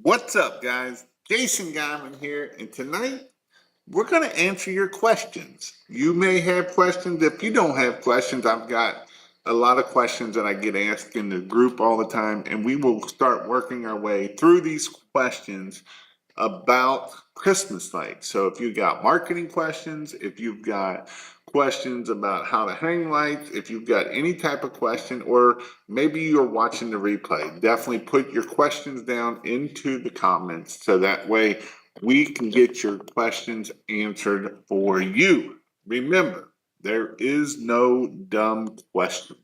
What's up, guys? Jason Guyman here, and tonight we're going to answer your questions. You may have questions. If you don't have questions, I've got a lot of questions that I get asked in the group all the time, and we will start working our way through these questions about Christmas lights. So if you've got marketing questions, if you've got questions about how to hang lights, if you've got any type of question, or maybe you're watching the replay, definitely put your questions down into the comments so that way we can get your questions answered for you. Remember, there is no dumb question.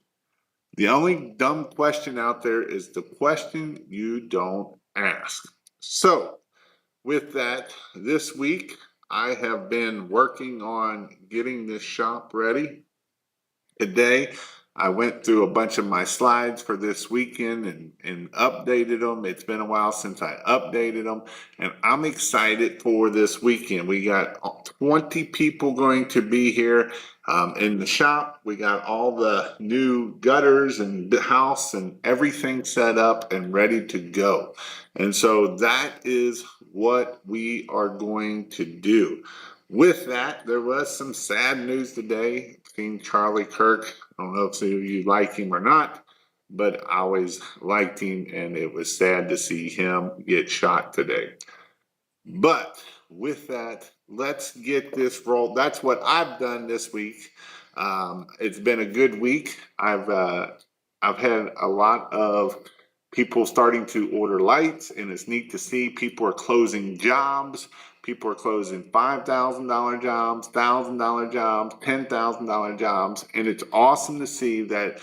The only dumb question out there is the question you don't ask. So, with that, this week I have been working on getting this shop ready. Today, I went through a bunch of my slides for this weekend and updated them. It's been a while since I updated them, and I'm excited for this weekend. We got 20 people going to be here in the shop. We got all the new gutters and the house and everything set up and ready to go. And so that is what we are going to do. With that, there was some sad news today. Seen Charlie Kirk. I don't know if some of you like him or not, but I always liked him, and it was sad to see him get shot today. But with that, let's get this rolled. That's what I've done this week. It's been a good week. I've had a lot of people starting to order lights, and it's neat to see people are closing jobs. People are closing $5,000 jobs, $1,000 jobs, $10,000 jobs, and it's awesome to see that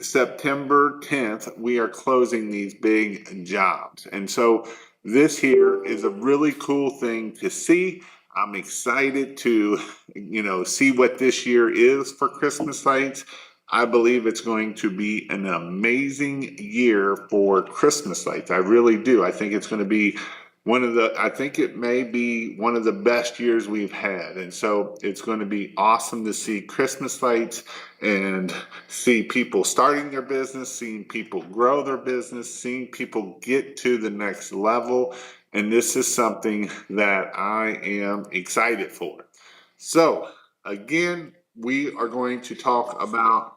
September 10th, we are closing these big jobs. And so this here is a really cool thing to see. I'm excited to, see what this year is for Christmas lights. I believe it's going to be an amazing year for Christmas lights. I really do. I think it's going to be I think it may be one of the best years we've had. And so it's going to be awesome to see Christmas lights and see people starting their business, seeing people grow their business, seeing people get to the next level. And this is something that I am excited for. So, again, we are going to talk about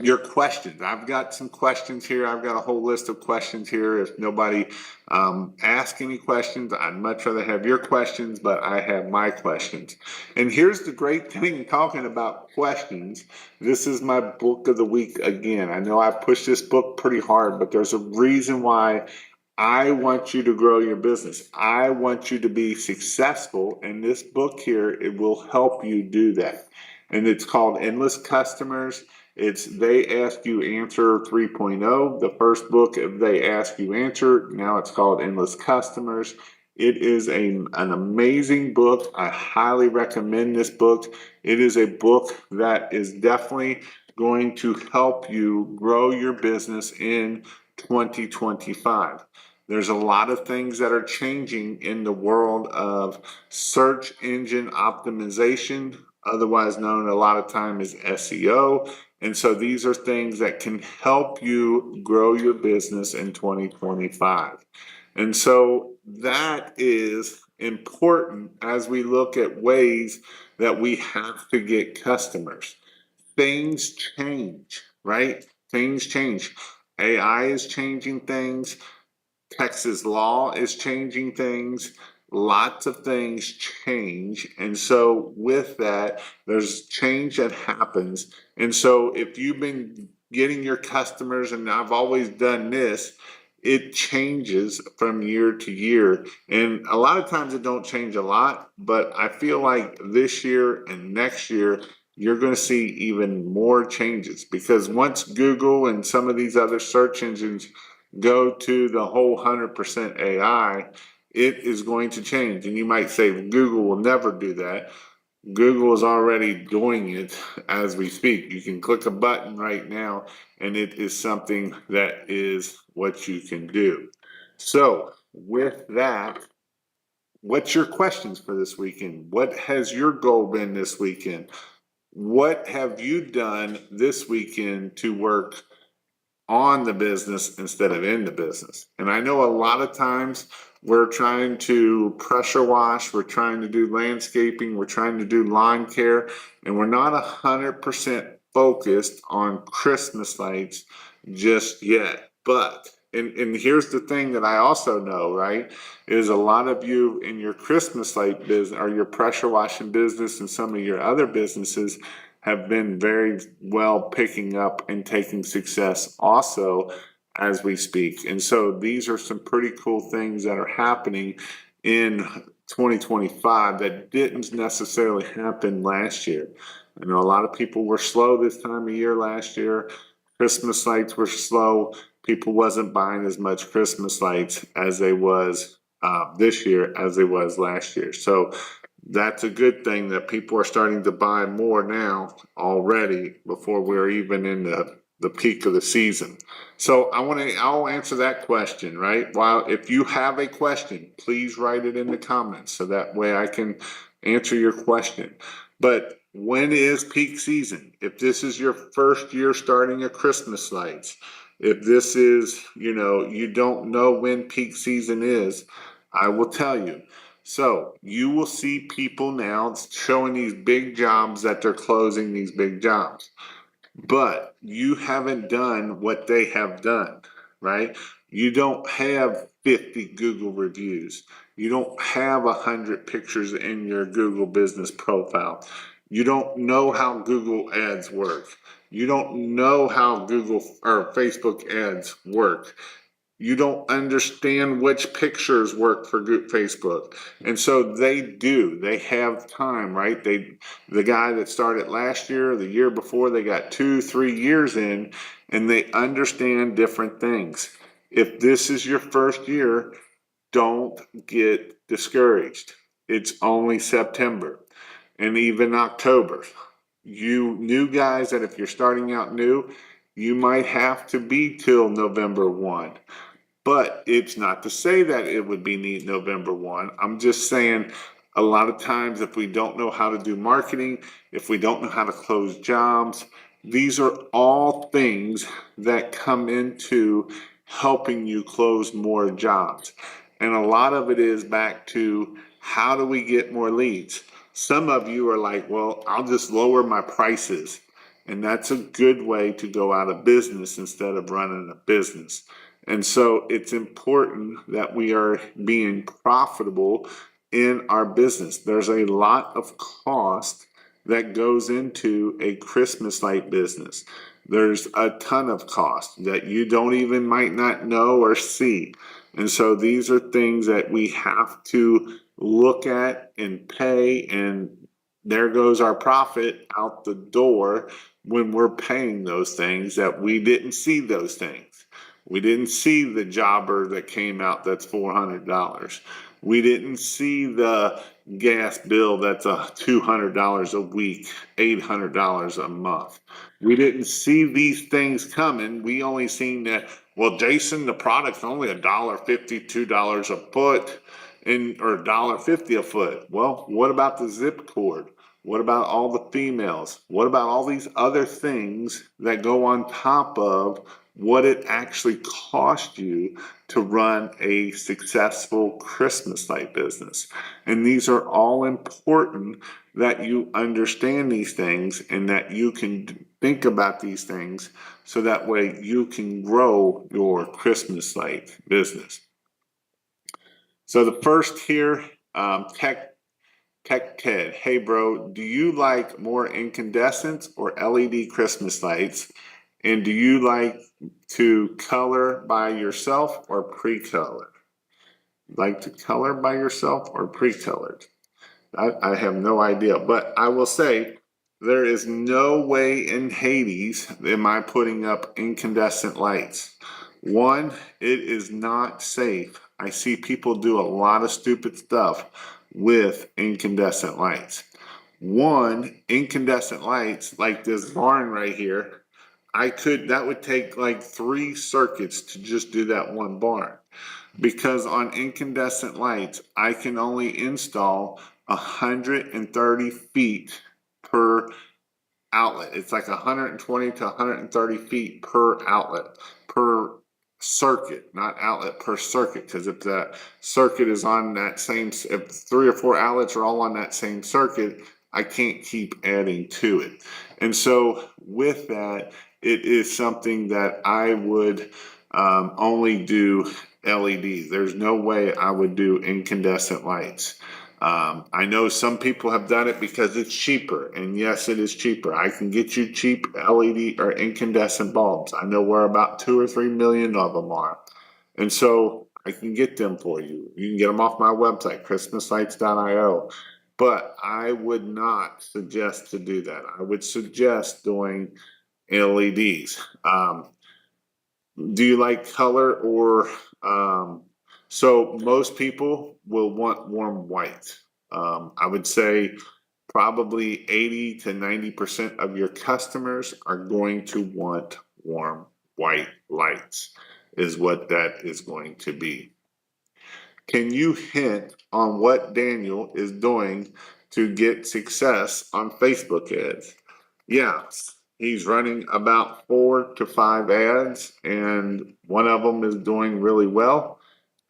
your questions. I've got some questions here. I've got a whole list of questions here. If nobody asks any questions, I'd much rather have your questions, but I have my questions. And here's the great thing talking about questions. This is my book of the week again. I know I pushed this book pretty hard, but there's a reason why I want you to grow your business. I want you to be successful. And this book here, it will help you do that. And it's called Endless Customers. It's They Ask You Answer 3.0. The first book of They Ask You Answer. Now it's called Endless Customers. It is an amazing book. I highly recommend this book. It is a book that is definitely going to help you grow your business in 2025. There's a lot of things that are changing in the world of search engine optimization, otherwise known a lot of time as SEO. And so these are things that can help you grow your business in 2025. And so that is important as we look at ways that we have to get customers. Things change, right? Things change. AI is changing things. Texas law is changing things. Lots of things change. And so, with that, there's change that happens. And so, if you've been getting your customers, and I've always done this, it changes from year to year. And a lot of times it don't change a lot, but I feel like this year and next year, you're going to see even more changes because once Google and some of these other search engines go to the whole 100% AI, it is going to change. And you might say Google will never do that. Google is already doing it as we speak. You can click a button right now, and it is something that is what you can do. So, with that, what's your questions for this weekend? What has your goal been this weekend? What have you done this weekend to work on the business instead of in the business. And I know a lot of times we're trying to pressure wash, we're trying to do landscaping, we're trying to do lawn care, and we're not 100% focused on Christmas lights just yet. But and here's the thing that I also know, right, is a lot of you in your Christmas light business or your pressure washing business and some of your other businesses have been very well picking up and taking success also as we speak. And so these are some pretty cool things that are happening in 2025 that didn't necessarily happen last year. I know a lot of people were slow this time of year last year. Christmas lights were slow. People wasn't buying as much Christmas lights as they was this year as they was last year. So that's a good thing that people are starting to buy more now already before we're even in the peak of the season. So I'll answer that question, right? While if you have a question, please write it in the comments so that way I can answer your question. But when is peak season? If this is your first year starting a Christmas lights, if this is, you don't know when peak season is, I will tell you. So you will see people now showing these big jobs that they're closing these big jobs, but you haven't done what they have done, right? You don't have 50 Google reviews. You don't have 100 pictures in your Google business profile. You don't know how Google ads work. You don't know how Google or Facebook ads work. You don't understand which pictures work for Facebook. And so they have time, right? The guy that started last year, the year before, they got 2-3 years in, and they understand different things. If this is your first year, don't get discouraged. It's only September and even October. You new guys that if you're starting out new, you might have to be till November 1. But it's not to say that it would be neat November 1. I'm just saying a lot of times if we don't know how to do marketing, if we don't know how to close jobs, these are all things that come into helping you close more jobs. And a lot of it is back to how do we get more leads? Some of you are like, well, I'll just lower my prices. And that's a good way to go out of business instead of running a business. And so it's important that we are being profitable in our business. There's a lot of cost that goes into a Christmas light business. There's a ton of cost that you don't even might not know or see. And so these are things that we have to look at and pay, and there goes our profit out the door when we're paying those things that we didn't see those things. We didn't see the jobber that came out that's $400. We didn't see the gas bill that's $200 a week, $800 a month. We didn't see these things coming. We only seen that, well, Jason, the product's only $1.50, $2 a foot, or $1.50 a foot. Well, what about the zip cord? What about all the females? What about all these other things that go on top of what it actually cost you to run a successful Christmas light business? And these are all important that you understand these things and that you can think about these things so that way you can grow your Christmas light business. So the first here, Tech Ted, hey bro, do you like more incandescent or LED Christmas lights? And do you like to color by yourself or pre-color? Like to color by yourself or pre-colored? I have no idea, but I will say there is no way in Hades am I putting up incandescent lights. One, it is not safe. I see people do a lot of stupid stuff with incandescent lights. One, incandescent lights like this barn right here, that would take like 3 circuits to just do that one barn. Because on incandescent lights, I can only install 130 feet per outlet. It's like 120 to 130 feet per outlet, per circuit, not outlet, per circuit. Because if the circuit is on that same, if 3 or 4 outlets are all on that same circuit, I can't keep adding to it. And so with that, it is something that I would only do LEDs. There's no way I would do incandescent lights. I know some people have done it because it's cheaper, and yes, it is cheaper. I can get you cheap LED or incandescent bulbs. I know where about 2 or 3 million of them are, and so I can get them for you. You can get them off my website, christmaslights.io. But I would not suggest to do that. I would suggest doing LEDs. Do you like color or so most people will want warm white. I would say probably 80 to 90% of your customers are going to want warm white lights is what that is going to be. Can you hint on what Daniel is doing to get success on Facebook ads? Yeah, he's running about 4 to 5 ads, and one of them is doing really well.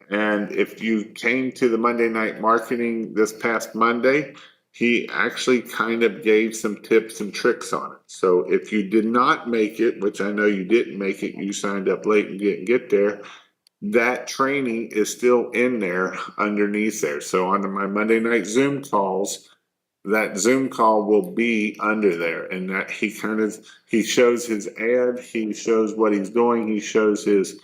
And if you came to the Monday Night Marketing this past Monday, he actually kind of gave some tips and tricks on it. So if you did not make it, which I know you didn't make it, you signed up late and didn't get there, that training is still in there underneath there. So on my Monday night Zoom calls, that Zoom call will be under there, and that he shows his ad, he shows what he's doing, he shows his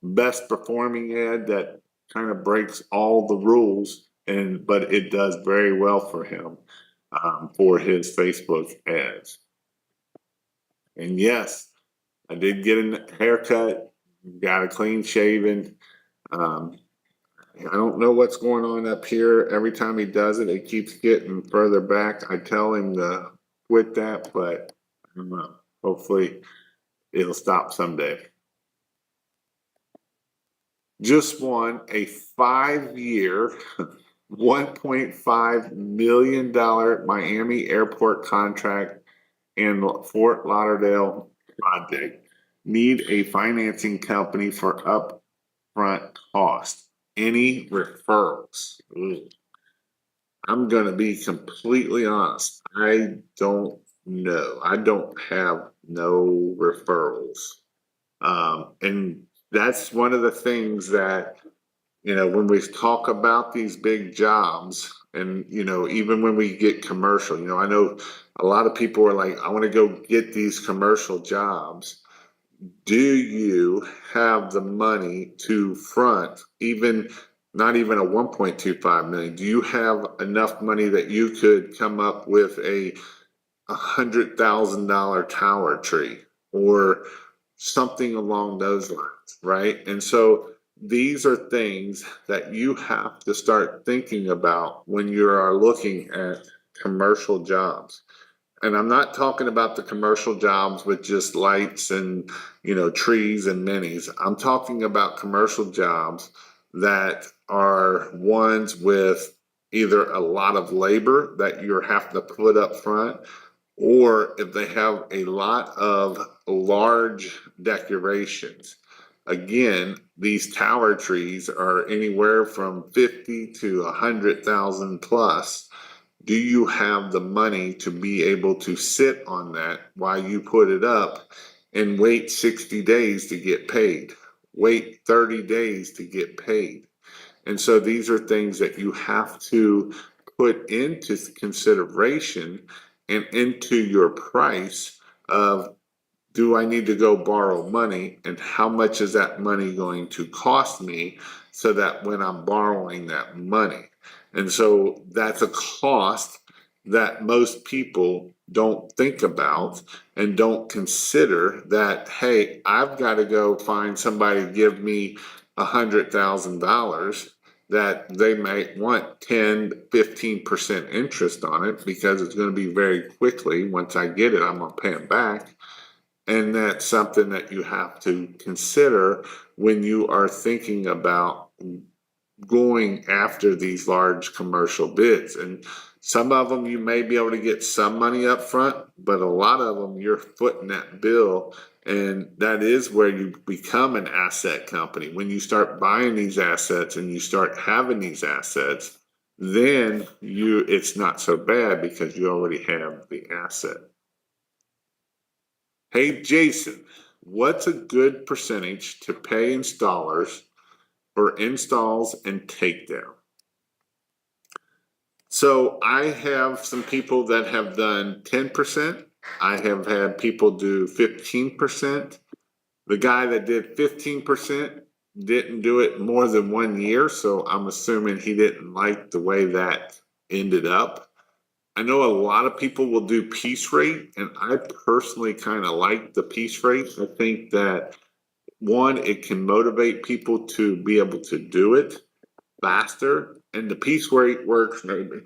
best performing ad that kind of breaks all the rules, and but it does very well for him for his Facebook ads. And yes, I did get a haircut, got a clean shaven. Um, I don't know what's going on up here. Every time he does it, it keeps getting further back. I tell him to quit that, but I don't know. Hopefully it'll stop someday. Just won a 5-year, $1.5 million Miami airport contract and Fort Lauderdale project. Need a financing company for upfront cost. Any referrals? Ooh. I'm going to be completely honest. I don't know. I don't have no referrals. And that's one of the things that, when we talk about these big jobs and, even when we get commercial, I know a lot of people are like, I want to go get these commercial jobs. Do you have the money to front not even a 1.25 million? Do you have enough money that you could come up with a $100,000 tower tree or something along those lines, right? And so these are things that you have to start thinking about when you are looking at commercial jobs. And I'm not talking about the commercial jobs with just lights and, trees and minis. I'm talking about commercial jobs that are ones with either a lot of labor that you're having to put up front, or if they have a lot of large decorations. Again, these tower trees are anywhere from 50 to 100,000 plus. Do you have the money to be able to sit on that while you put it up and wait 60 days to get paid? Wait 30 days to get paid. And so these are things that you have to put into consideration and into your price of, do I need to go borrow money, and how much is that money going to cost me so that when I'm borrowing that money? And so that's a cost that most people don't think about and don't consider that, hey, I've got to go find somebody to give me $100,000 that they might want 10, 15% interest on it because it's going to be very quickly. Once I get it, I'm going to pay it back. And that's something that you have to consider when you are thinking about going after these large commercial bids. And Some of them you may be able to get some money up front, but a lot of them you're footing that bill. And that is where you become an asset company. When you start buying these assets and you start having these assets, then it's not so bad because you already have the asset. Hey, Jason, what's a good percentage to pay installers for installs and takedown? So I have some people that have done 10%. I have had people do 15%. The guy that did 15% didn't do it more than 1 year, so I'm assuming he didn't like the way that ended up. I know a lot of people will do piece rate, and I personally kind of like the piece rate. I think that one, it can motivate people to be able to do it faster, and the piece rate works maybe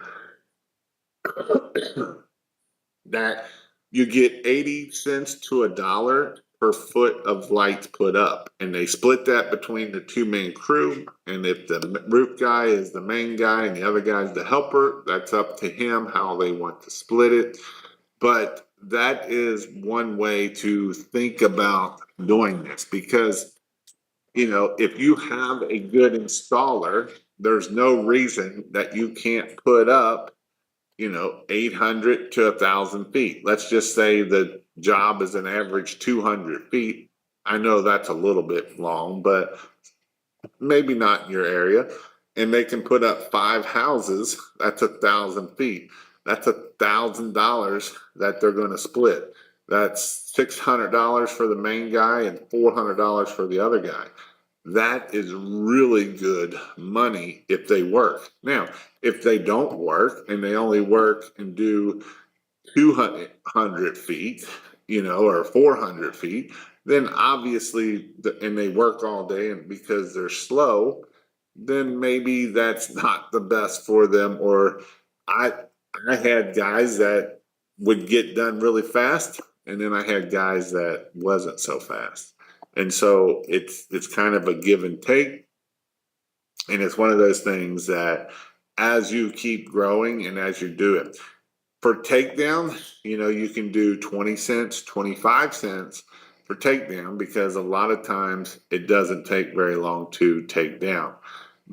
that you get 80 cents to a dollar per foot of lights put up, and they split that between the two main crew. And if the roof guy is the main guy and the other guy is the helper, that's up to him how they want to split it. But that is one way to think about doing this, because if you have a good installer, there's no reason that you can't put up 800 to 1,000 feet. Let's just say the job is an average 200 feet. I know that's a little bit long, but maybe not in your area. And they can put up 5 houses. That's 1,000 feet. That's $1,000 that they're going to split. That's $600 for the main guy and $400 for the other guy. That is really good money if they work. Now, if they don't work and they only work and do 200 feet, or 400 feet, then obviously, and they work all day, and because they're slow, then maybe that's not the best for them. Or I, I had guys that would get done really fast, and then I had guys that wasn't so fast. And so it's kind of a give and take. And it's one of those things that as you keep growing and as you do it, for takedown, you can do 20 cents, 25 cents for takedown, because a lot of times it doesn't take very long to take down.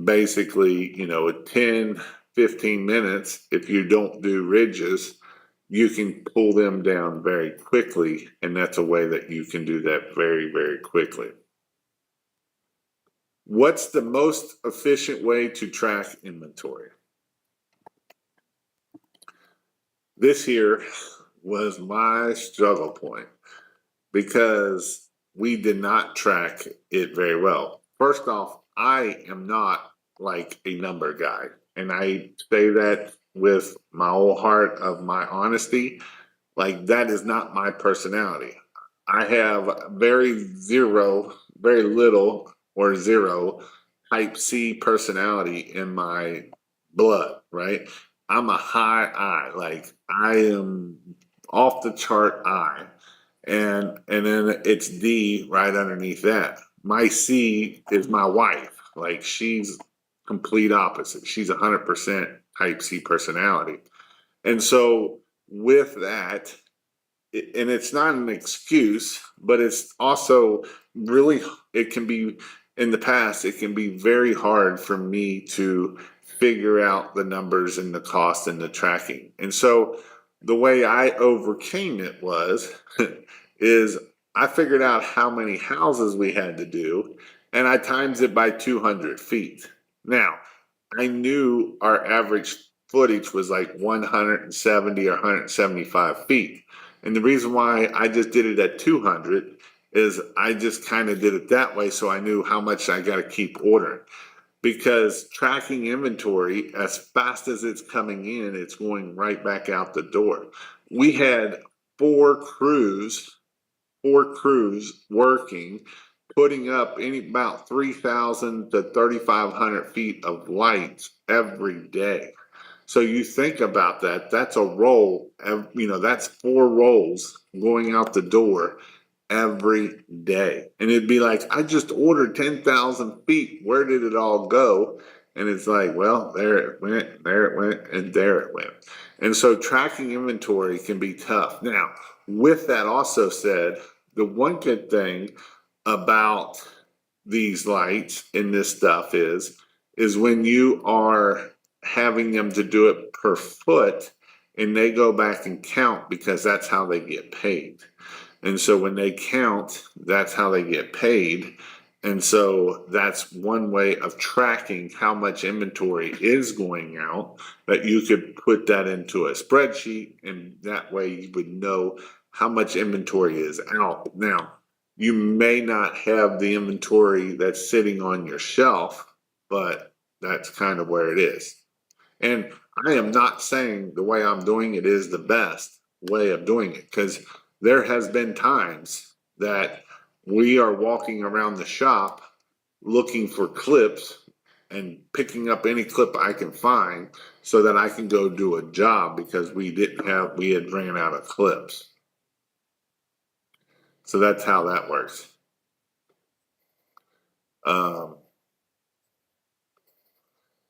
Basically, 10, 15 minutes, if you don't do ridges, you can pull them down very quickly. And that's a way that you can do that very, very quickly. What's the most efficient way to track inventory? This here was my struggle point, because we did not track it very well. First off, I am not like a number guy, and I say that with my whole heart of my honesty. Like, that is not my personality. I have very little or zero type C personality in my blood, right? I'm a high I, like I am off the chart I. And then it's D right underneath that. My C is my wife. Like, she's complete opposite. She's 100% type C personality. And so with that, and it's not an excuse, but it's also really, it can be, in the past, it can be very hard for me to figure out the numbers and the cost and the tracking. And so the way I overcame it was, is I figured out how many houses we had to do, and I times it by 200 feet. Now, I knew our average footage was like 170 or 175 feet. And the reason why I just did it at 200 is I just kind of did it that way, so I knew how much I got to keep ordering. Because tracking inventory, as fast as it's coming in, it's going right back out the door. We had four crews working, putting up about 3,000 to 3,500 feet of lights every day. So you think about that, that's a roll, that's 4 rolls going out the door every day. And it'd be like, I just ordered 10,000 feet. Where did it all go? And it's like, well, there it went, there it went, and there it went. And so tracking inventory can be tough. Now, with that also said, the one good thing about these lights and this stuff is when you are having them to do it per foot and they go back and count because that's how they get paid. And so when they count, that's how they get paid. And so that's one way of tracking how much inventory is going out, that you could put that into a spreadsheet, and that way you would know how much inventory is out. Now, you may not have the inventory that's sitting on your shelf, but that's kind of where it is. And I am not saying the way I'm doing it is the best way of doing it, because there has been times that we are walking around the shop looking for clips and picking up any clip I can find so that I can go do a job because we had ran out of clips. So that's how that works. Um,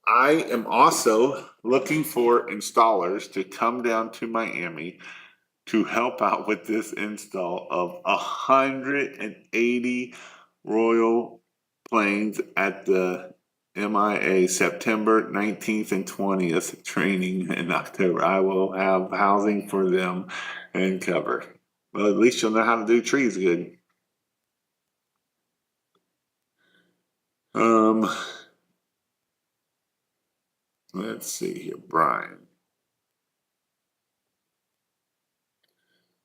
I am also looking for installers to come down to Miami to help out with this install of 180 Royal planes at the MIA September 19th and 20th training in October. I will have housing for them and cover. Well, at least you'll know how to do trees good. Um, let's see here, Brian.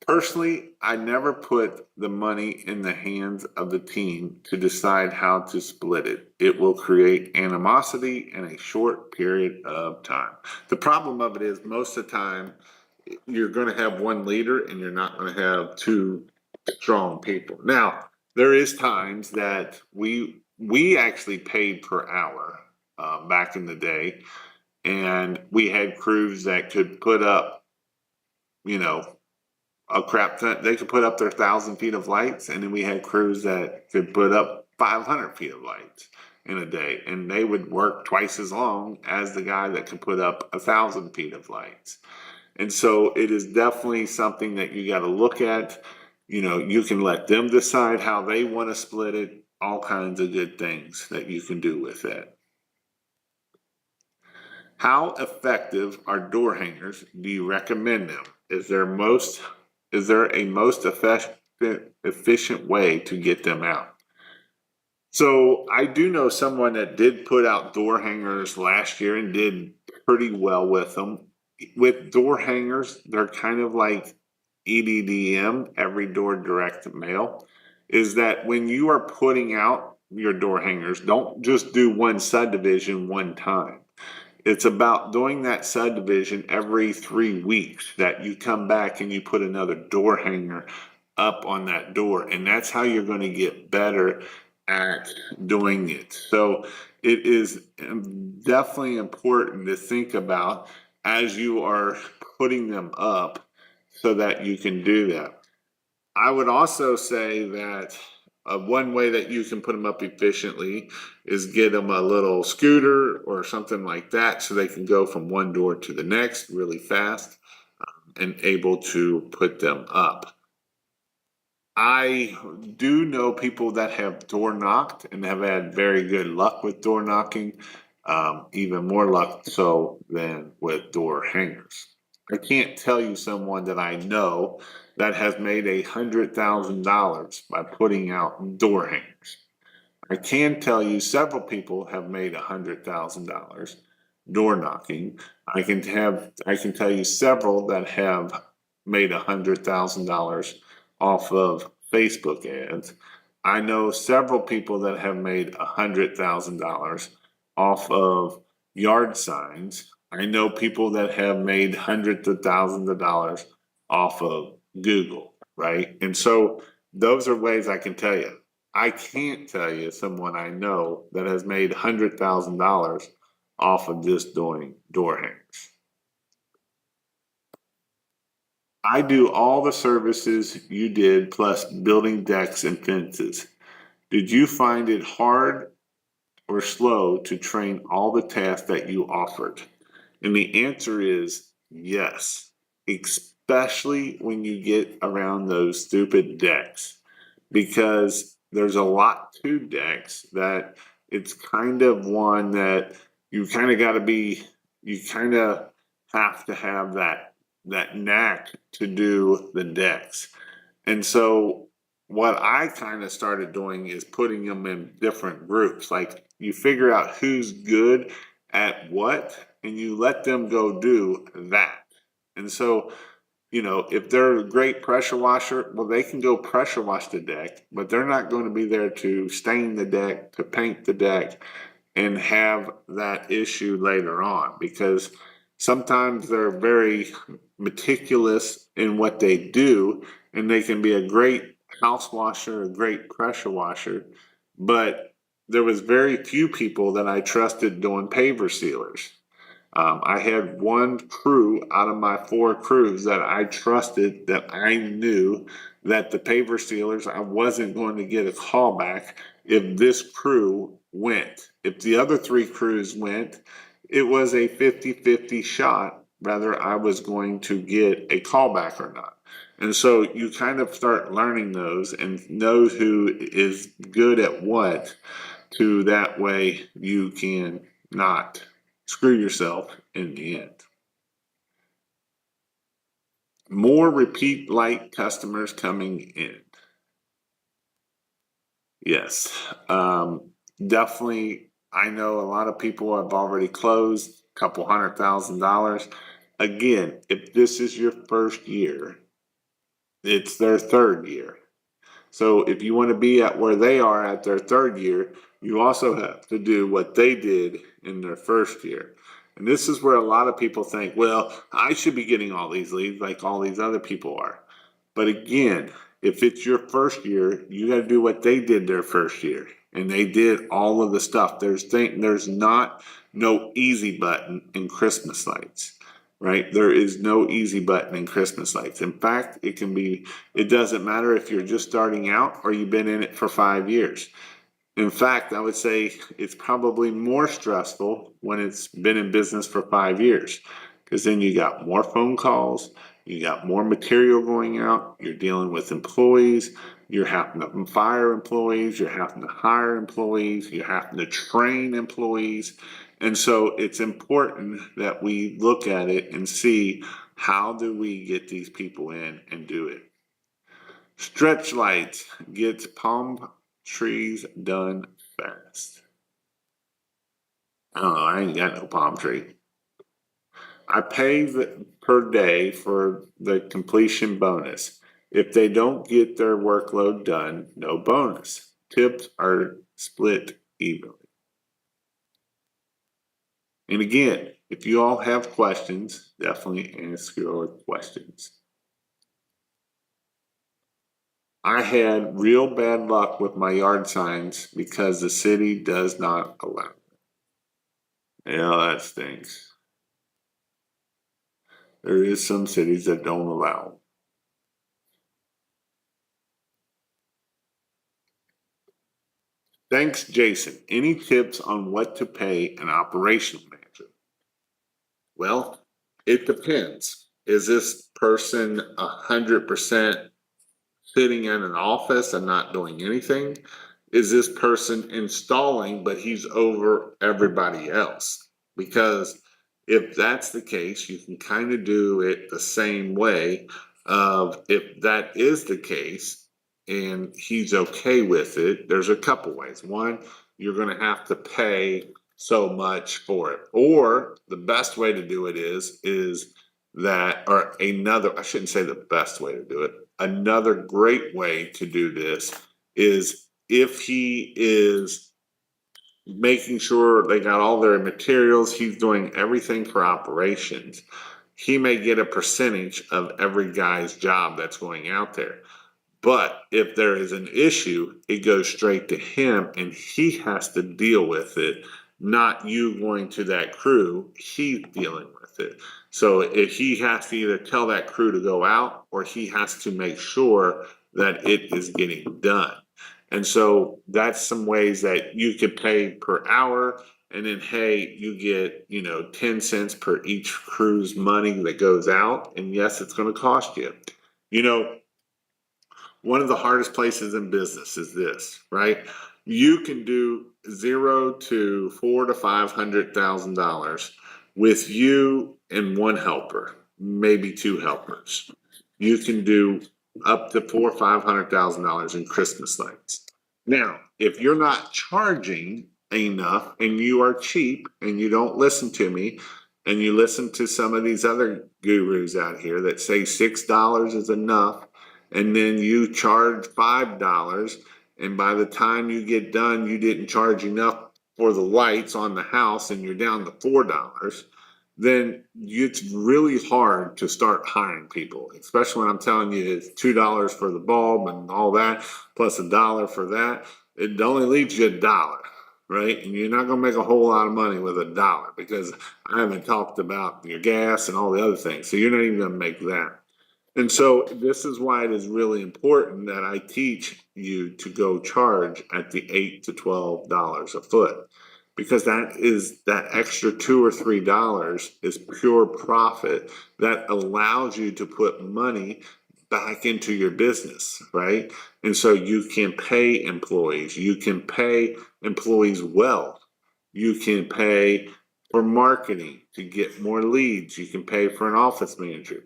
Personally, I never put the money in the hands of the team to decide how to split it. It will create animosity in a short period of time. The problem of it is, most of the time, you're going to have one leader and you're not going to have two strong people. Now, there is times that we actually paid per hour back in the day, and we had crews that could put up, you know, a crap ton. They could put up their 1,000 feet of lights, and then we had crews that could put up 500 feet of lights in a day, and they would work twice as long as the guy that could put up 1,000 feet of lights. And so it is definitely something that you got to look at. You know, you can let them decide how they want to split it. All kinds of good things that you can do with that. How effective are door hangers? Do you recommend them? Is there a most efficient way to get them out? So I do know someone that did put out door hangers last year and did pretty well with them. With door hangers, they're kind of like EDDM, every door direct mail, is that when you are putting out your door hangers, don't just do one subdivision one time. It's about doing that subdivision every 3 weeks, that you come back and you put another door hanger up on that door. And that's how you're going to get better at doing it. So it is definitely important to think about as you are putting them up so that you can do that. I would also say that one way that you can put them up efficiently is get them a little scooter or something like that so they can go from one door to the next really fast and able to put them up. I do know people that have door knocked and have had very good luck with door knocking, even more luck so than with door hangers. I can't tell you someone that I know that has made $100,000 by putting out door hangers. I can tell you several people have made $100,000 door knocking. I can tell you several that have made $100,000 off of Facebook ads. I know several people that have made $100,000 off of yard signs. I know people that have made hundreds of thousands of dollars off of Google, right? And so those are ways I can tell you. I can't tell you someone I know that has made $100,000 off of just doing door hangers. I do all the services you did plus building decks and fences. Did you find it hard or slow to train all the tasks that you offered? And the answer is yes, especially when you get around those stupid decks, because there's a lot to decks that it's kind of one that you kind of got to be, you kind of have to have that knack to do the decks. And so what I kind of started doing is putting them in different groups. Like you figure out who's good at what and you let them go do that. And so, you know, if they're a great pressure washer, well, they can go pressure wash the deck, but they're not going to be there to stain the deck, to paint the deck, and have that issue later on, because sometimes they're very meticulous in what they do and they can be a great house washer, a great pressure washer, but there was very few people that I trusted doing paver sealers. I had one crew out of my 4 crews that I trusted, that I knew that the paver sealers, I wasn't going to get a call back if this crew went. If the other 3 crews went, it was a 50-50 shot whether I was going to get a callback or not. And so you kind of start learning those and know who is good at what, to that way you can not screw yourself in the end. More repeat light customers coming in. Yes, definitely. I know a lot of people have already closed a couple $100,000. Again, if this is your first year, it's their 3rd year. So if you want to be at where they are at their 3rd year, you also have to do what they did in their 1st year. And this is where a lot of people think, well, I should be getting all these leads like all these other people are. But again, if it's your 1st year, you got to do what they did their 1st year. And they did all of the stuff. There's not no easy button in Christmas lights, right? There is no easy button in Christmas lights. In fact, it doesn't matter if you're just starting out or you've been in it for 5 years. In fact, I would say it's probably more stressful when it's been in business for 5 years, because then you got more phone calls, you got more material going out, you're dealing with employees, you're having to fire employees, you're having to hire employees, you're having to train employees. And so it's important that we look at it and see, how do we get these people in and do it. Stretch lights gets palm trees done fast. I don't know, I ain't got no palm tree. I pay per day for the completion bonus. If they don't get their workload done, no bonus. Tips are split evenly. And again, if you all have questions, definitely ask your questions. I had real bad luck with my yard signs because the city does not allow it. Yeah, that stinks. There is some cities that don't allow. Thanks, Jason. Any tips on what to pay an operational manager? Well, it depends. Is this person 100% sitting in an office and not doing anything? Is this person installing, but he's over everybody else? Because if that's the case, you can kind of do it the same way. Of if that is the case and he's okay with it, there's a couple ways. One, you're going to have to pay so much for it. Or the best way to do it is that, or another, I shouldn't say the best way to do it. Another great way to do this is if he is making sure they got all their materials, he's doing everything for operations, he may get a percentage of every guy's job that's going out there. But if there is an issue, it goes straight to him and he has to deal with it, not you going to that crew, he's dealing with it. So if he has to either tell that crew to go out or he has to make sure that it is getting done. And so that's some ways that you could pay per hour. And then, hey, you get, 10 cents per each cruise money that goes out. And yes, it's going to cost you. You know, one of the hardest places in business is this, right? You can do 0 to $400,000 to $500,000 with you and one helper, maybe two helpers. You can do up to $400,000 or $500,000 in Christmas lights. Now, if you're not charging enough and you are cheap and you don't listen to me and you listen to some of these other gurus out here that say $6 is enough, and then you charge $5, and by the time you get done, you didn't charge enough for the lights on the house and you're down to $4, then it's really hard to start hiring people, especially when I'm telling you it's $2 for the bulb and all that, plus $1 for that. It only leaves you $1, right? And you're not going to make a whole lot of money with $1 because I haven't talked about your gas and all the other things. So you're not even going to make that. And so this is why it is really important that I teach you to go charge at the $8 to $12 a foot, because that extra $2 or $3 is pure profit that allows you to put money back into your business, right? And so you can pay employees, you can pay employees well, you can pay for marketing to get more leads, you can pay for an office manager.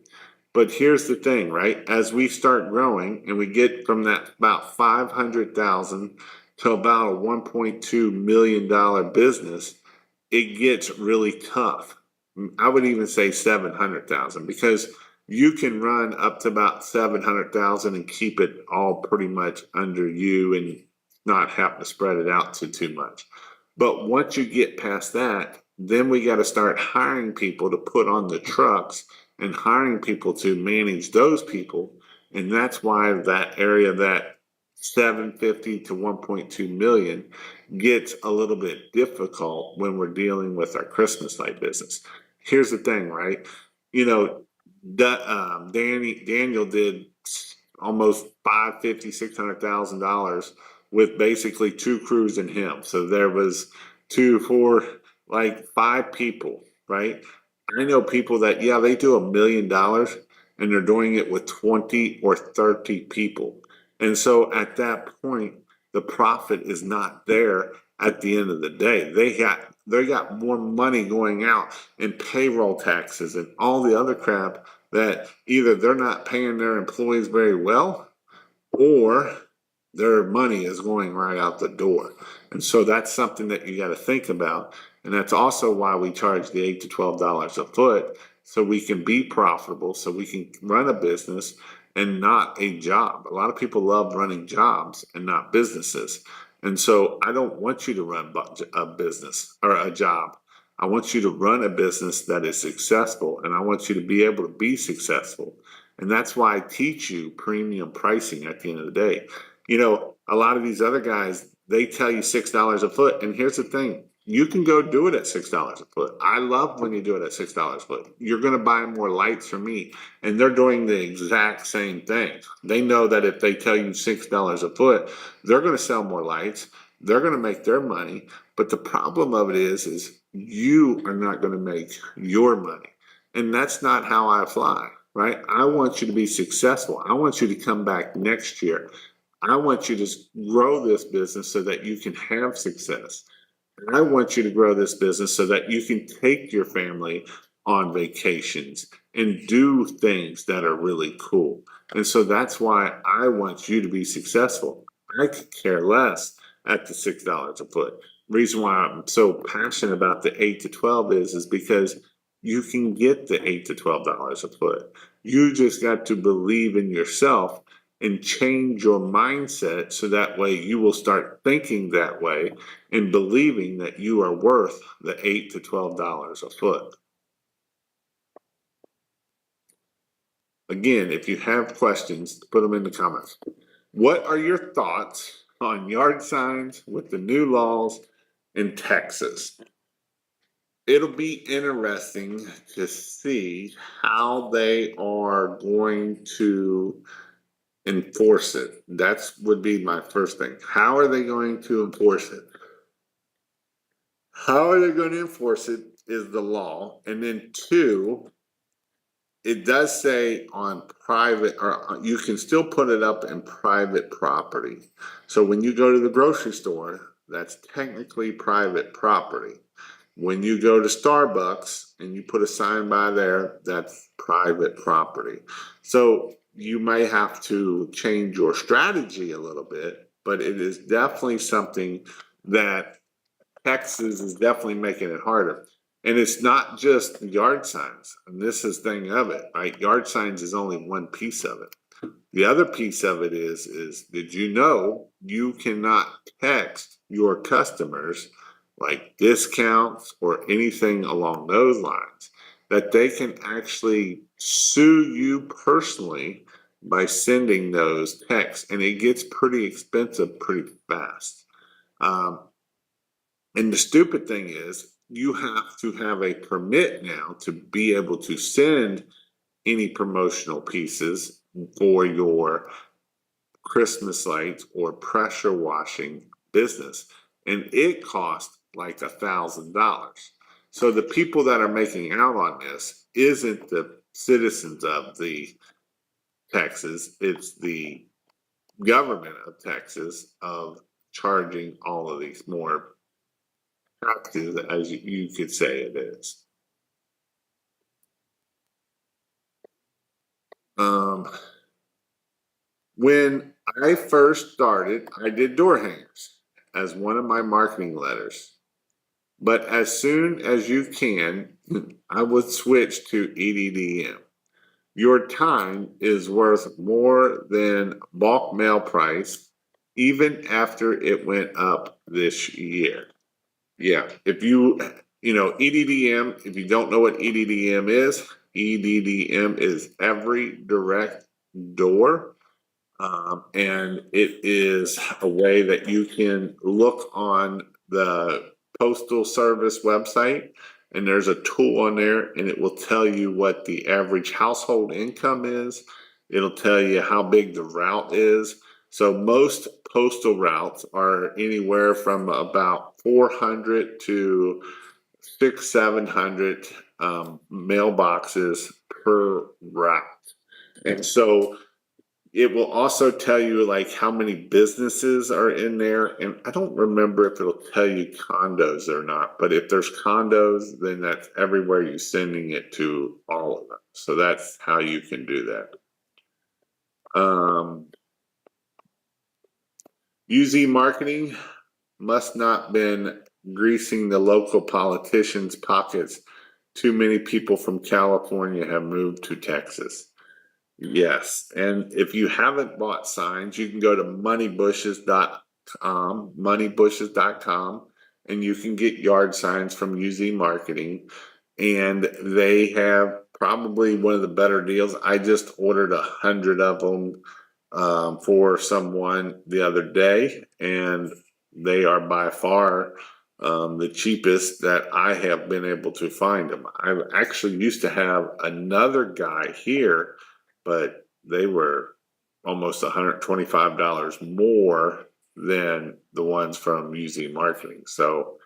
But here's the thing, right? As we start growing and we get from that about 500,000 to about a $1.2 million business, it gets really tough. I would even say 700,000, because you can run up to about 700,000 and keep it all pretty much under you and not have to spread it out to too much. But once you get past that, then we got to start hiring people to put on the trucks and hiring people to manage those people. And that's why that area, that 750 to 1.2 million, gets a little bit difficult when we're dealing with our Christmas light business. Here's the thing, right? You know, Daniel did almost 550, $600,000 with basically two crews and him. So there was two, four, like five people, right? I know people that, yeah, they do $1 million and they're doing it with 20 or 30 people. And so at that point, the profit is not there at the end of the day. They got more money going out in payroll taxes and all the other crap that either they're not paying their employees very well, or their money is going right out the door. And so that's something that you got to think about. And that's also why we charge the $8 to $12 a foot, so we can be profitable, so we can run a business and not a job. A lot of people love running jobs and not businesses. And so I don't want you to run a business or a job. I want you to run a business that is successful, and I want you to be able to be successful. And that's why I teach you premium pricing at the end of the day. A lot of these other guys, they tell you $6 a foot. And here's the thing, you can go do it at $6 a foot. I love when you do it at $6 a foot. You're going to buy more lights from me. And they're doing the exact same thing. They know that if they tell you $6 a foot, they're going to sell more lights. They're going to make their money. But the problem of it is you are not going to make your money. And that's not how I fly, right? I want you to be successful. I want you to come back next year. I want you to grow this business so that you can have success. And I want you to grow this business so that you can take your family on vacations and do things that are really cool. And so that's why I want you to be successful. I could care less at the $6 a foot. Reason why I'm so passionate about the 8 to 12 is because you can get the $8 to $12 a foot. You just got to believe in yourself and change your mindset, so that way you will start thinking that way and believing that you are worth the $8 to $12 a foot. Again, if you have questions, put them in the comments. What are your thoughts on yard signs with the new laws in Texas? It'll be interesting to see how they are going to enforce it? That's would be my first thing. How are they going to enforce it? How are they going to enforce it is the law. And then two, it does say on private, or you can still put it up in private property. So when you go to the grocery store, that's technically private property. When you go to Starbucks and you put a sign by there, that's private property. So you may have to change your strategy a little bit, but it is definitely something that Texas is definitely making it harder. And it's not just yard signs. And this is the thing of it, right? Yard signs is only one piece of it. The other piece of it is did you know you cannot text your customers like discounts or anything along those lines, that they can actually sue you personally by sending those texts, and it gets pretty expensive pretty fast. Um, and the stupid thing is, you have to have a permit now to be able to send any promotional pieces for your Christmas lights or pressure washing business. And it costs like $1,000. So the people that are making out on this isn't the citizens of the Texas, it's the government of Texas of charging all of these more taxes, as you could say it is. Um, when I first started, I did door hangers as one of my marketing letters. But as soon as you can, I would switch to EDDM. Your time is worth more than bulk mail price, even after it went up this year. Yeah, if EDDM, if you don't know what EDDM is every direct door. And it is a way that you can look on the Postal Service website, and there's a tool on there, and it will tell you what the average household income is. It'll tell you how big the route is. So most postal routes are anywhere from about 400 to 700 mailboxes per route. And so it will also tell you like how many businesses are in there. And I don't remember if it'll tell you condos or not, but if there's condos, then that's everywhere you're sending it to all of them. So that's how you can do that. UZ marketing must not been greasing the local politicians' pockets. Too many people from California have moved to Texas. Yes, and if you haven't bought signs, you can go to moneybushes.com, and you can get yard signs from UZ Marketing, and they have probably one of the better deals. I just ordered 100 of them for someone the other day, and they are by far the cheapest that I have been able to find them. I actually used to have another guy here, but they were almost $125 more than the ones from UZ Marketing. So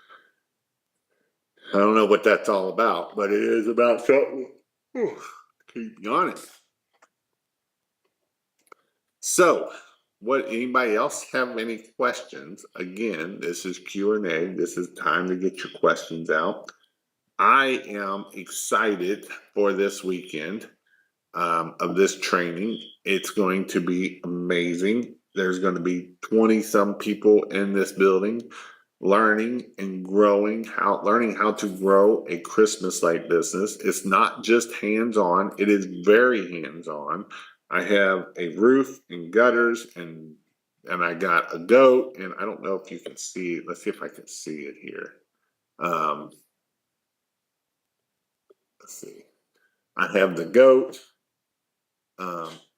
I don't know what that's all about, but it is about something. Keep yawning. So, what anybody else have any questions? Again, this is Q&A. This is time to get your questions out. I am excited for this weekend of this training. It's going to be amazing. There's going to be 20 some people in this building learning how to grow a Christmas light business. It's not just hands-on, it is very hands-on. I have a roof and gutters and I got a goat, and I don't know if you can see it. Let's see if I can see it here. Um, let's see. I have the goat.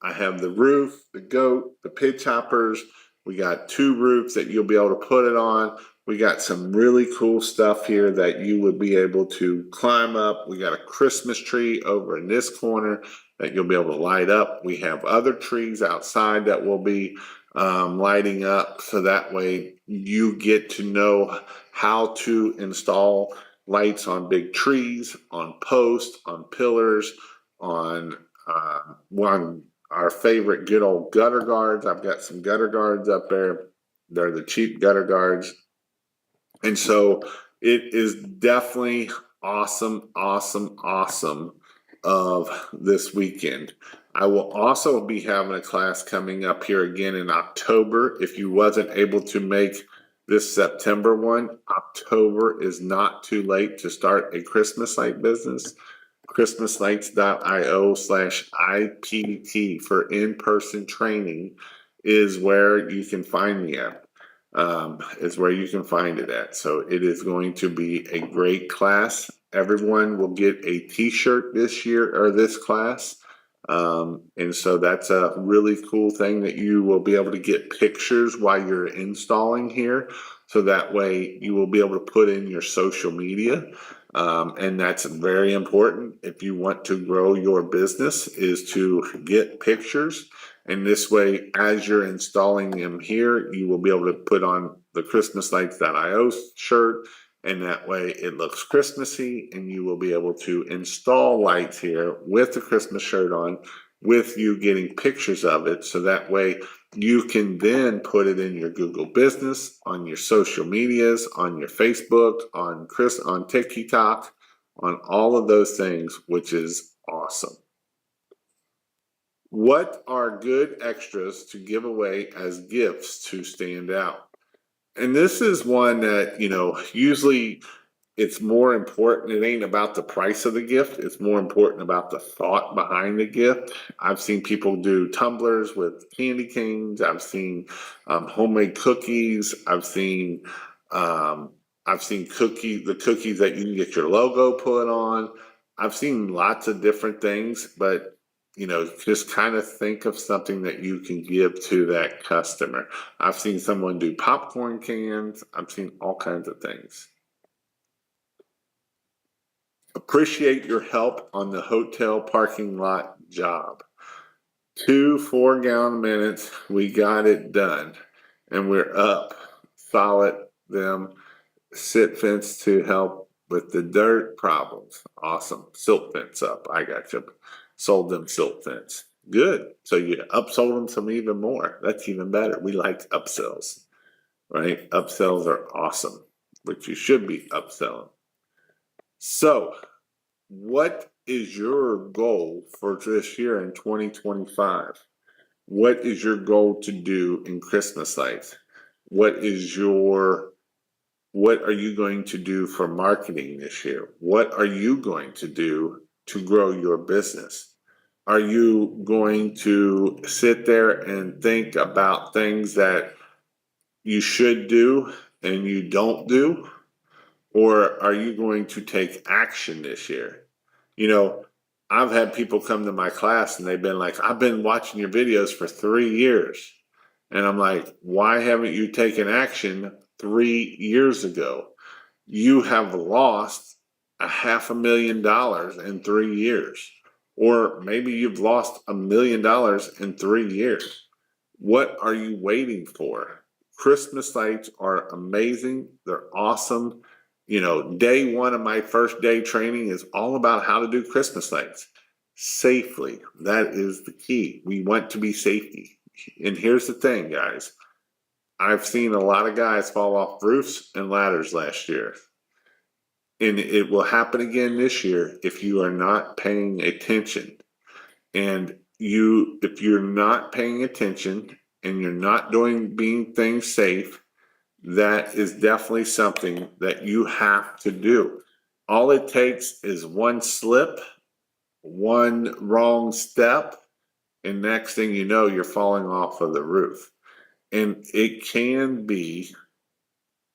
I have the roof, the goat, the pit choppers. We got 2 roofs that you'll be able to put it on. We got some really cool stuff here that you would be able to climb up. We got a Christmas tree over in this corner. that you'll be able to light up. We have other trees outside that will be lighting up, so that way you get to know how to install lights on big trees, on posts, on pillars, on one our favorite good old gutter guards. I've got some gutter guards up there. They're the cheap gutter guards. And so it is definitely awesome, awesome, awesome of this weekend. I will also be having a class coming up here again in October. If you wasn't able to make this September one, October is not too late to start a Christmas light business. christmaslights.io/IPT for in-person training is where you can find me at. Is where you can find it at. So it is going to be a great class. Everyone will get a t-shirt this year or this class. And so that's a really cool thing that you will be able to get pictures while you're installing here. So that way you will be able to put in your social media. And that's very important if you want to grow your business, is to get pictures. And this way, as you're installing them here, you will be able to put on the christmaslights.io shirt, and that way it looks Christmassy, and you will be able to install lights here with the Christmas shirt on, with you getting pictures of it. So that way you can then put it in your Google business, on your social medias, on your Facebook, on TikTok, on all of those things, which is awesome. What are good extras to give away as gifts to stand out? And this is one that, usually it's more important. It ain't about the price of the gift. It's more important about the thought behind the gift. I've seen people do tumblers with candy canes. I've seen homemade cookies. I've seen the cookies that you can get your logo put on. I've seen lots of different things, but just kind of think of something that you can give to that customer. I've seen someone do popcorn cans. I've seen all kinds of things. Appreciate your help on the hotel parking lot job. 2 4-gallon minutes, we got it done. And we're up. Solid them. Sit fence to help with the dirt problems. Awesome. Silt fence up. I got you. Sold them silt fence. Good. So you upsold them some even more. That's even better. We like upsells, right? Upsells are awesome, but you should be upselling. So, what is your goal for this year in 2025? What is your goal to do in Christmas lights? What are you going to do for marketing this year? What are you going to do to grow your business? Are you going to sit there and think about things that you should do and you don't do? Or are you going to take action this year? I've had people come to my class and they've been like, I've been watching your videos for 3 years. And I'm like, why haven't you taken action 3 years ago? You have lost $500,000 in 3 years. Or maybe you've lost $1 million in 3 years. What are you waiting for? Christmas lights are amazing. They're awesome. Day one of my first day training is all about how to do Christmas lights safely. That is the key. We want to be safety. And here's the thing, guys. I've seen a lot of guys fall off roofs and ladders last year. And it will happen again this year if you are not paying attention. And if you're not paying attention and you're not being things safe, that is definitely something that you have to do. All it takes is one slip, one wrong step, and next thing you know, you're falling off of the roof. And it can be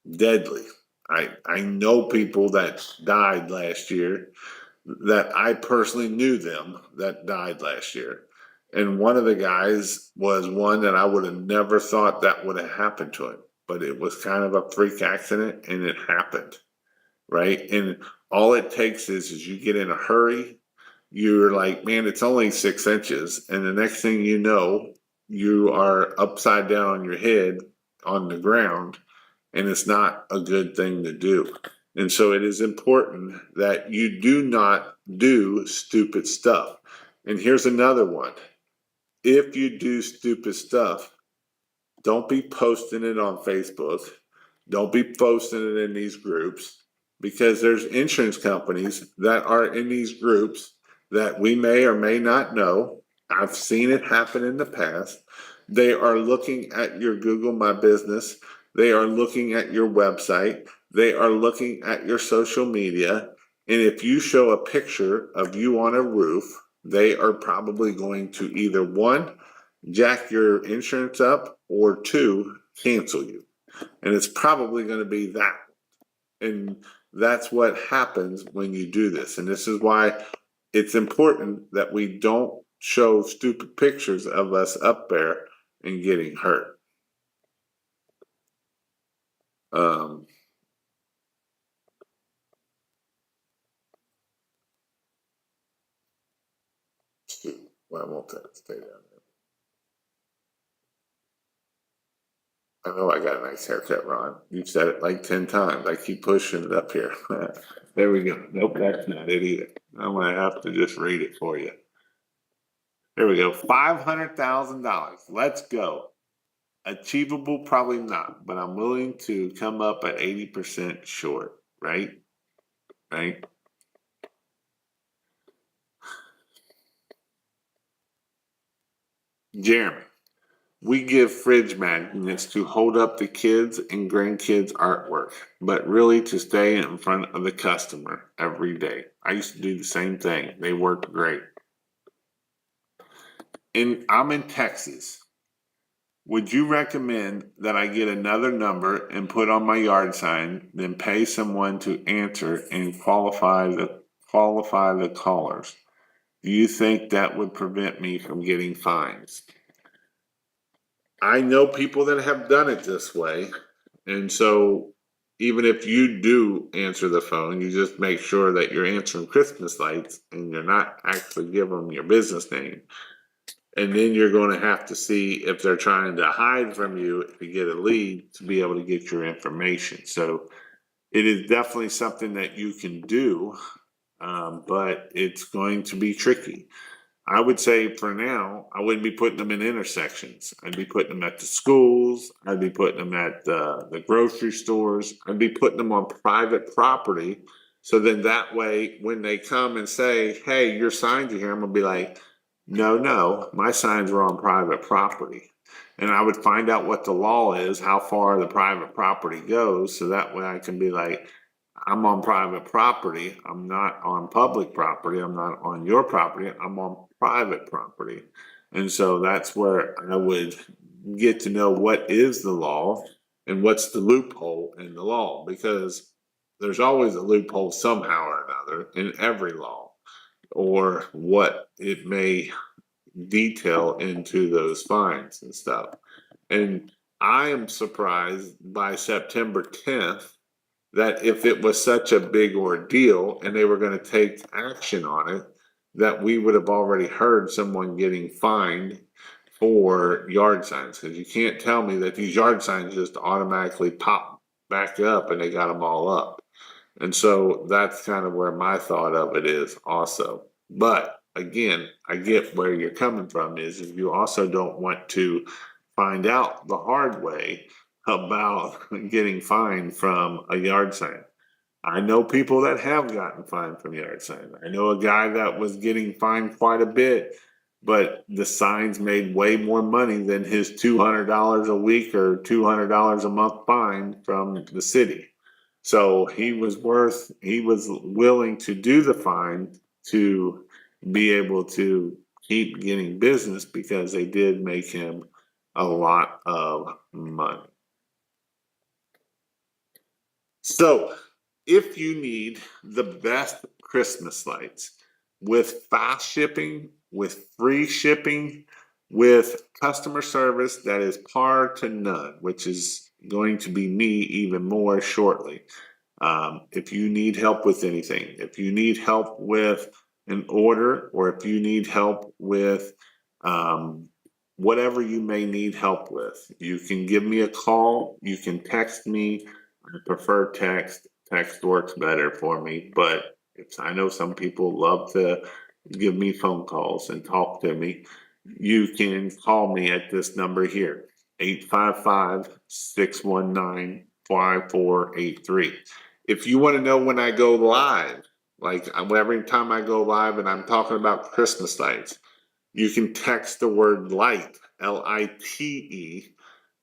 deadly. I know people that died last year, that I personally knew them, that died last year. And one of the guys was one that I would have never thought that would have happened to him. But it was kind of a freak accident, and it happened, right? And all it takes is you get in a hurry, you're like, man, it's only 6 inches. And the next thing you know, you are upside down on your head on the ground, and it's not a good thing to do. And so it is important that you do not do stupid stuff. And here's another one. If you do stupid stuff, don't be posting it on Facebook. Don't be posting it in these groups, because there's insurance companies that are in these groups that we may or may not know. I've seen it happen in the past. They are looking at your Google My Business. They are looking at your website. They are looking at your social media. And if you show a picture of you on a roof, they are probably going to either one, jack your insurance up, or two, cancel you. And it's probably going to be that. And that's what happens when you do this. And this is why it's important that we don't show stupid pictures of us up there and getting hurt. Shoot, why won't that stay down there? I know I got a nice haircut, Ron. You've said it like 10 times. I keep pushing it up here. There we go. Nope, that's not it either. I'm going to have to just read it for you. There we go. $500,000. Let's go. Achievable, probably not, but I'm willing to come up at 80% short, right? Right? Jeremy, we give fridge magnets to hold up the kids' and grandkids' artwork, but really to stay in front of the customer every day. I used to do the same thing. They worked great. And I'm in Texas. Would you recommend that I get another number and put on my yard sign, then pay someone to answer and qualify the callers? Do you think that would prevent me from getting fines? I know people that have done it this way. And so even if you do answer the phone, you just make sure that you're answering Christmas lights and you're not actually giving them your business name. And then you're going to have to see if they're trying to hide from you to get a lead to be able to get your information. So it is definitely something that you can do, but it's going to be tricky. I would say for now, I wouldn't be putting them in intersections. I'd be putting them at the schools. I'd be putting them at the grocery stores. I'd be putting them on private property. So then that way, when they come and say, hey, your signs are here, I'm going to be like, no, my signs are on private property. And I would find out what the law is, how far the private property goes. So that way I can be like, I'm on private property. I'm not on public property. I'm not on your property. I'm on private property. And so that's where I would get to know what is the law and what's the loophole in the law, because there's always a loophole somehow or another in every law, or what it may detail into those fines and stuff. And I am surprised by September 10th that if it was such a big ordeal and they were going to take action on it, that we would have already heard someone getting fined for yard signs. Because you can't tell me that these yard signs just automatically pop back up and they got them all up. And so that's kind of where my thought of it is also. But again, I get where you're coming from is you also don't want to find out the hard way about getting fined from a yard sign. I know people that have gotten fined from yard signs. I know a guy that was getting fined quite a bit, but the signs made way more money than his $200 a week or $200 a month fine from the city. So he was willing to do the fine to be able to keep getting business because they did make him a lot of money. So if you need the best Christmas lights with fast shipping, with free shipping, with customer service that is par to none, which is going to be me even more shortly. If you need help with anything, if you need help with an order, or if you need help with um, whatever you may need help with, you can give me a call. You can text me. I prefer text. Text works better for me, but I know some people love to give me phone calls and talk to me. You can call me at this number here, 855-619-5483. If you want to know when I go live, like every time I go live and I'm talking about Christmas lights, you can text the word light, LITE,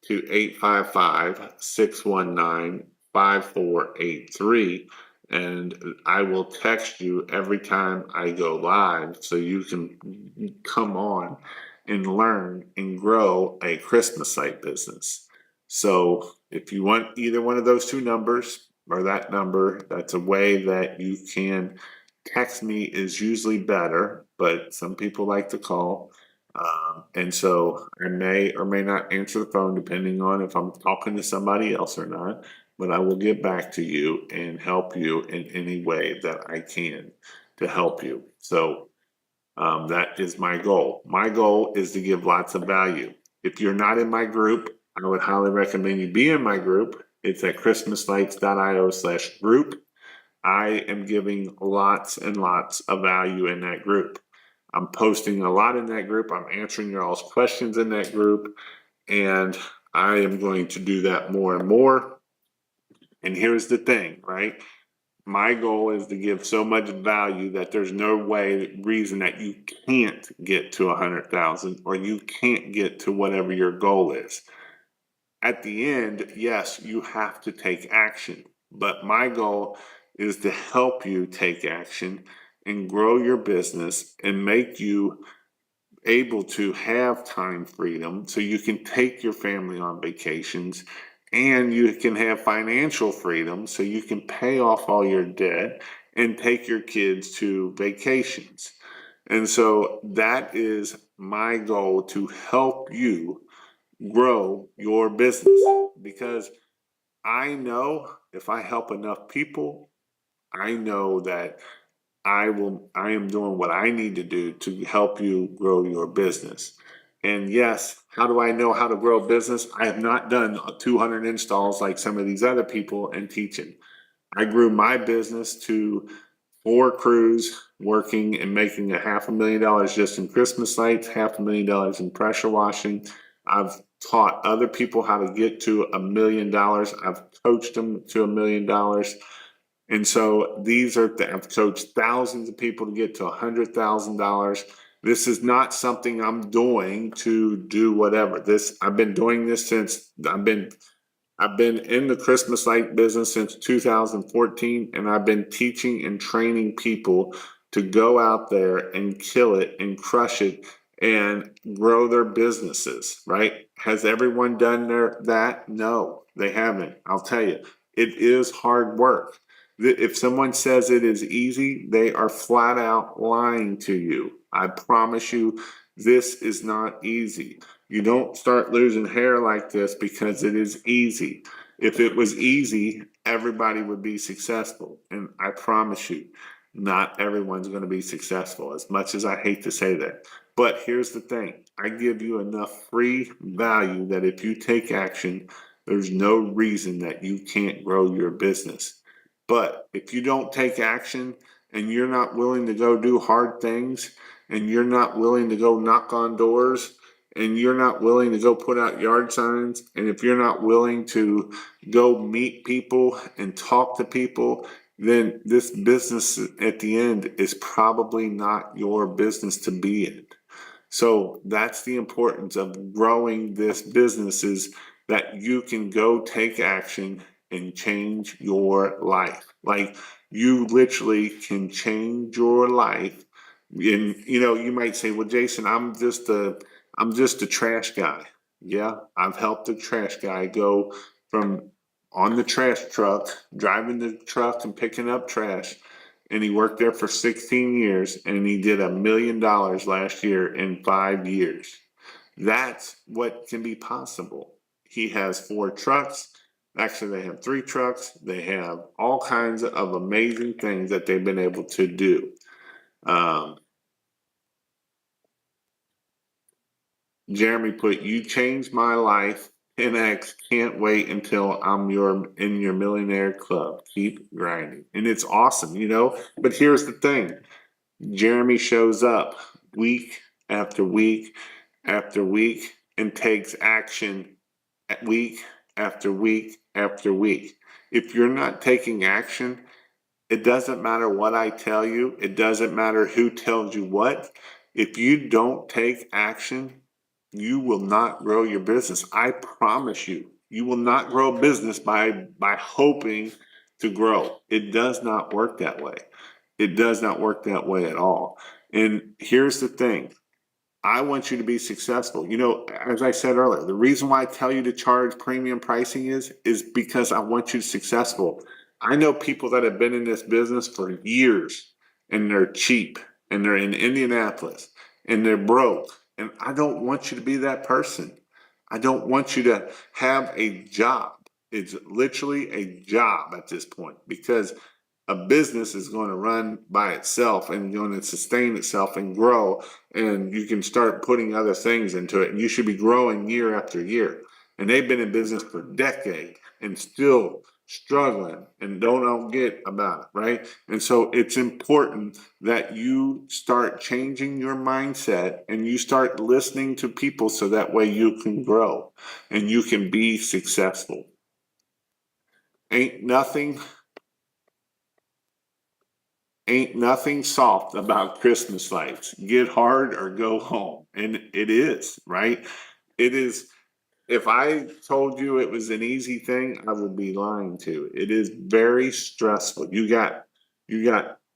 to 855-619-5483, and I will text you every time I go live so you can come on and learn and grow a Christmas light business. So if you want either one of those two numbers or that number, that's a way that you can text me is usually better, but some people like to call. And so I may or may not answer the phone depending on if I'm talking to somebody else or not, but I will get back to you and help you in any way that I can to help you. So that is my goal. My goal is to give lots of value. If you're not in my group, I would highly recommend you be in my group. It's at christmaslights.io/group. I am giving lots and lots of value in that group. I'm posting a lot in that group. I'm answering your all's questions in that group. And I am going to do that more and more. And here's the thing, right? My goal is to give so much value that there's no reason that you can't get to 100,000 or you can't get to whatever your goal is. At the end, yes, you have to take action, but my goal is to help you take action and grow your business and make you able to have time freedom so you can take your family on vacations and you can have financial freedom so you can pay off all your debt and take your kids to vacations. And so that is my goal, to help you grow your business, because I know if I help enough people, I know that I am doing what I need to do to help you grow your business. And yes, how do I know how to grow a business? I have not done 200 installs like some of these other people and teaching. I grew my business to 4 crews working and making $500,000 just in Christmas lights, $500,000 in pressure washing. I've taught other people how to get to $1 million. I've coached them to $1 million. And so I've coached thousands of people to get to $100,000. This is not something I'm doing to do whatever. I've been doing this since I've been in the Christmas light business since 2014, and I've been teaching and training people to go out there and kill it and crush it and grow their businesses, right? Has everyone done that? No, they haven't. I'll tell you, it is hard work. If someone says it is easy, they are flat out lying to you. I promise you, this is not easy. You don't start losing hair like this because it is easy. If it was easy, everybody would be successful. And I promise you, not everyone's going to be successful, as much as I hate to say that. But here's the thing, I give you enough free value that if you take action, there's no reason that you can't grow your business. But if you don't take action and you're not willing to go do hard things, and you're not willing to go knock on doors, and you're not willing to go put out yard signs, and if you're not willing to go meet people and talk to people, then this business at the end is probably not your business to be in. So that's the importance of growing this business, is that you can go take action and change your life. Like, you literally can change your life. And you might say, well, Jason, I'm just a trash guy. Yeah, I've helped a trash guy go from on the trash truck, driving the truck and picking up trash, and he worked there for 16 years, and he did $1 million last year in 5 years. That's what can be possible. He has 4 trucks. Actually, they have 3 trucks. They have all kinds of amazing things that they've been able to do. Um, Jeremy put, "You changed my life. 10x. Can't wait until I'm in your millionaire club. Keep grinding." And it's awesome, you know. But here's the thing: Jeremy shows up week after week after week and takes action week after week after week. If you're not taking action, it doesn't matter what I tell you. It doesn't matter who tells you what. If you don't take action, you will not grow your business. I promise you, you will not grow a business by hoping to grow. It does not work that way. It does not work that way at all. And here's the thing: I want you to be successful. You know, as I said earlier, the reason why I tell you to charge premium pricing is because I want you successful. I know people that have been in this business for years and they're cheap and they're in Indianapolis and they're broke. And I don't want you to be that person. I don't want you to have a job. It's literally a job at this point because a business is going to run by itself and going to sustain itself and grow, and you can start putting other things into it, and you should be growing year after year. And they've been in business for decades and still struggling and don't get about it, right? And so it's important that you start changing your mindset and you start listening to people so that way you can grow and you can be successful. Ain't nothing Ain't nothing soft about Christmas lights. Get hard or go home. And it is, right? It is. If I told you it was an easy thing, I would be lying to you. It is very stressful. You got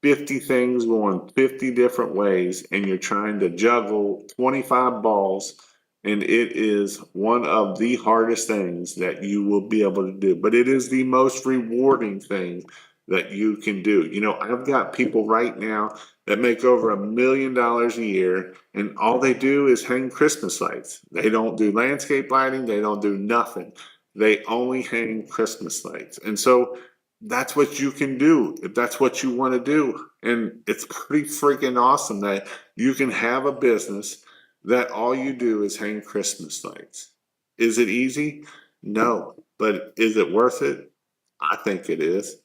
50 things going 50 different ways, and you're trying to juggle 25 balls, and it is one of the hardest things that you will be able to do. But it is the most rewarding thing that you can do. You know, I've got people right now that make over $1 million a year, and all they do is hang Christmas lights. They don't do landscape lighting, they don't do nothing. They only hang Christmas lights. And so that's what you can do if that's what you want to do. And it's pretty freaking awesome that you can have a business that all you do is hang Christmas lights. Is it easy? No. But is it worth it? I think it is.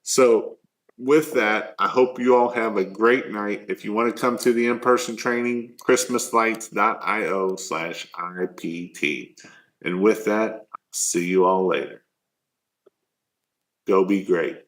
So with that, I hope you all have a great night. If you want to come to the in-person training, christmaslights.io/IPT. And with that, see you all later. Go be great.